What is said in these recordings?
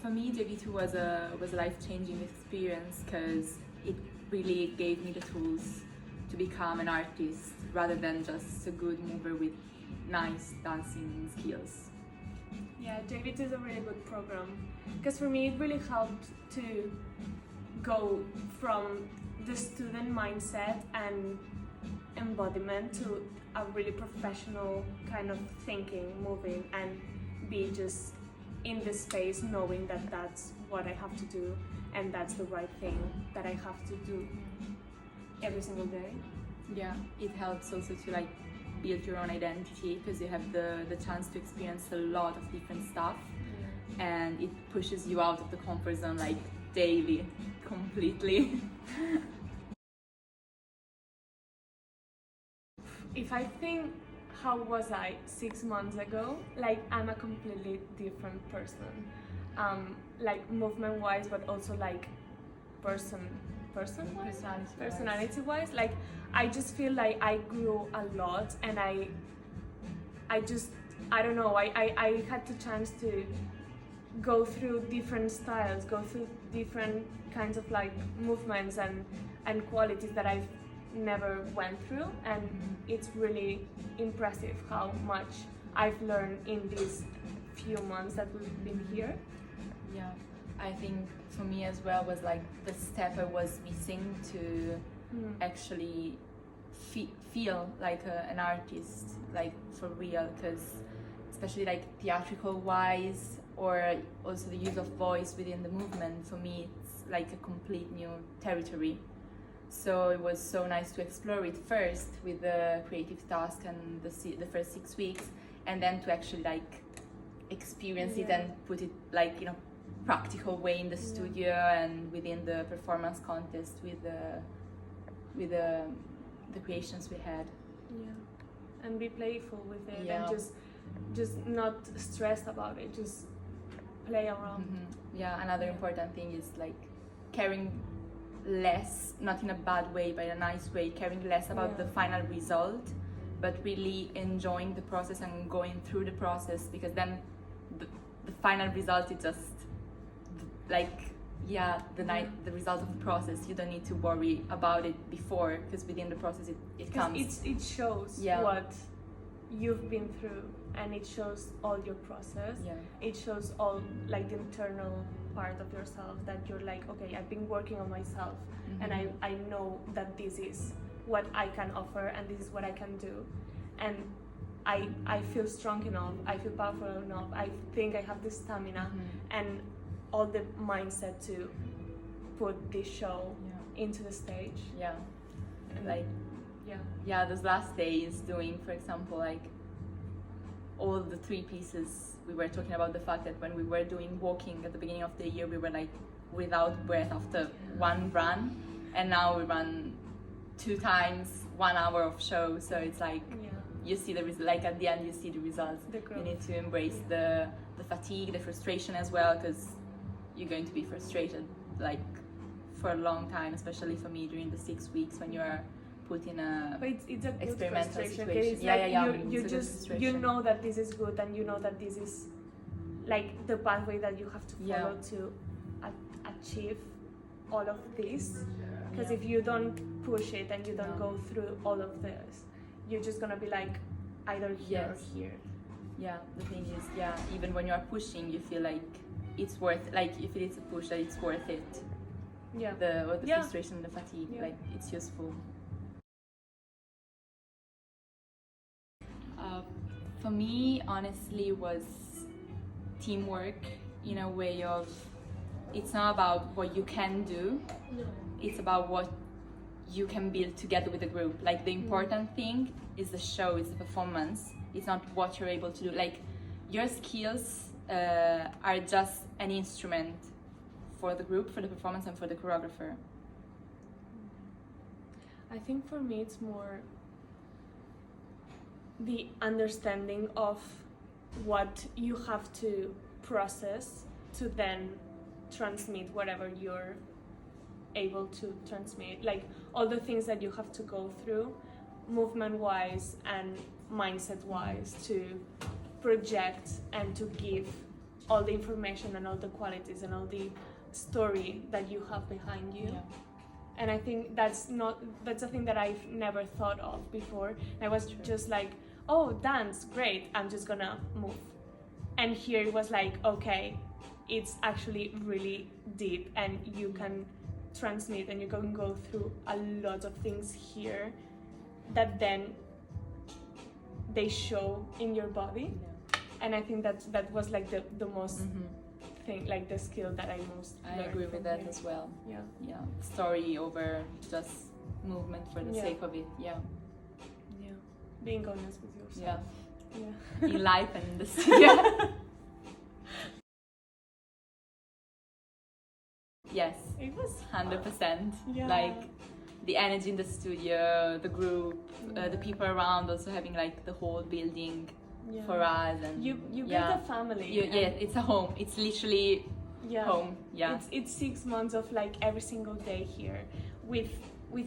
For me, JV2 was a life-changing experience because it really gave me the tools to become an artist rather than just a good mover with nice dancing skills. Yeah, JV2 is a really good program because for me it really helped to go from the student mindset and embodiment to a really professional kind of thinking, moving, and be just in the space knowing that that's what I have to do and that's the right thing that I have to do every single day. Yeah, it helps also to build your own identity because you have the chance to experience a lot of different stuff, and it pushes you out of the comfort zone daily, completely. If I think how was I 6 months ago, I'm a completely different person, movement wise, but also personality wise. I just feel like I grew a lot, and I don't know, I had the chance to go through different styles, go through different kinds of movements and qualities that I've never went through, and it's really impressive how much I've learned in these few months that we've been here. Yeah, I think for me as well was the step I was missing to actually feel like an artist, for real, because especially theatrical wise, or also the use of voice within the movement, for me it's a complete new territory. So it was so nice to explore it first with the creative task and the first 6 weeks, and then to actually experience it and put it in a practical way in the studio and within the performance contest with the creations we had. Yeah, and be playful with it, and just not stressed about it, just play around. Yeah, another important thing is caring less, not in a bad way but in a nice way, caring less about the final result, but really enjoying the process and going through the process, because then the final result is just the result of the process. You don't need to worry about it before, because within the process it comes. It shows what you've been through, and it shows all your process. It shows all the internal part of yourself, that you're okay, I've been working on myself, and I know that this is what I can offer and this is what I can do, and I feel strong enough, I feel powerful enough, I think I have the stamina and all the mindset to put this show into the stage. And those last days doing, for example, all the 3 pieces, we were talking about the fact that when we were doing walking at the beginning of the year, we were without breath after one run, and now we run 2 times 1 hour of show. So it's you see the at the end you see the results. You need to embrace the fatigue, the frustration as well, because you're going to be frustrated for a long time, especially for me during the 6 weeks when you are put in a it's a good experimental situation. situation. You know that this is good, and you know that this is the pathway that you have to follow to achieve all of this, because if you don't push it and you don't go through all of this, you're just gonna be either here or here. The thing is, even when you are pushing, you feel it's worth, if it is a push, that it's worth it. The frustration and the fatigue, it's useful. For me, honestly, was teamwork, in a way of, it's not about what you can do, it's about what you can build together with the group. The important thing is the show, is the performance, it's not what you're able to do. Your skills are just an instrument for the group, for the performance, and for the choreographer. I think for me it's more the understanding of what you have to process to then transmit whatever you're able to transmit, all the things that you have to go through movement wise and mindset wise to project and to give all the information and all the qualities and all the story that you have behind you. Yeah. And I think that's a thing that I've never thought of before. I was just like, oh, dance, great, I'm just gonna move. And here it was like, okay, it's actually really deep, and you can transmit and you can go through a lot of things here that then they show in your body. And I think that was like the most thing, like the skill that I most learned. I agree with that as well. Yeah, story over just movement for the sake of it. Yeah, being honest with yourself. Yeah. In life and in the studio. Yes, it was 100%. Yeah. Like the energy in the studio, the group, the people around, also having like the whole building for us, and you build a family. It's a home. It's literally home. Yeah, it's 6 months of like every single day here with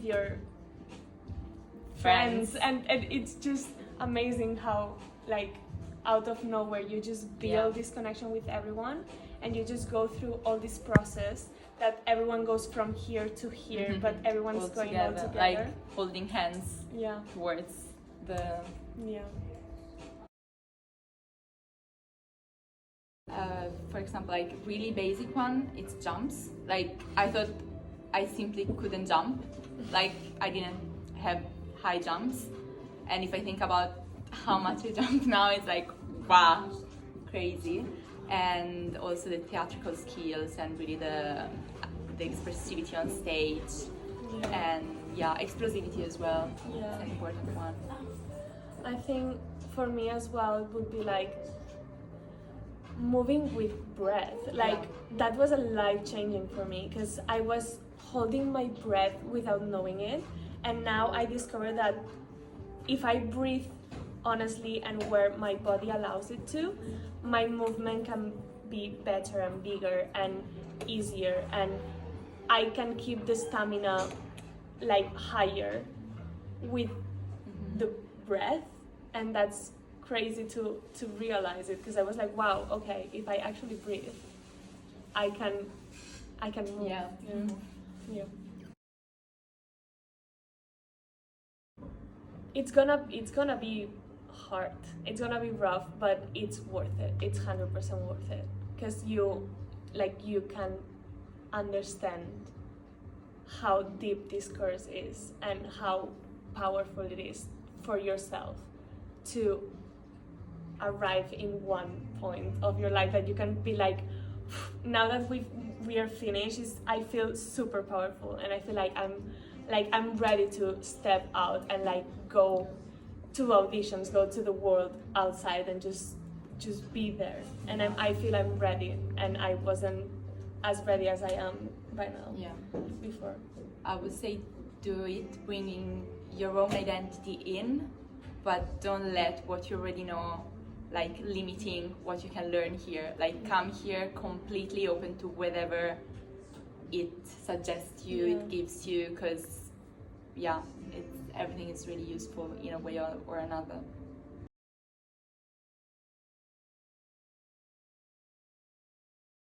your friends, and it's just amazing how like out of nowhere you just build this connection with everyone, and you just go through all this process that everyone goes from here to here, but everyone's going all together, like holding hands towards the for example, like really basic one, it's jumps. Like I thought I simply couldn't jump, like I didn't have high jumps, and if I think about how much I jump now, it's like wow, crazy. And also the theatrical skills and really the expressivity on stage, and explosivity as well. It's an important one. I think for me as well it would be like moving with breath. Like that was a life-changing for me, because I was holding my breath without knowing it, and now I discovered that if I breathe honestly and where my body allows it to, my movement can be better and bigger and easier, and I can keep the stamina like higher with the breath. And that's crazy to realize it, because I was like, wow, okay, if I actually breathe, I can move. Yeah. It's gonna be hard, it's gonna be rough, but it's worth it. It's 100% worth it, because you can understand how deep this course is and how powerful it is for yourself to arrive in one point of your life that you can be like, now that we are finished, I feel super powerful, and I feel like I'm ready to step out and like go to auditions, go to the world outside, and just be there. And I feel I'm ready, and I wasn't as ready as I am by now. Before. I would say do it bringing your own identity in, but don't let what you already know like limiting what you can learn here. Like come here completely open to whatever it suggests you, it gives you, because everything is really useful in a way or another.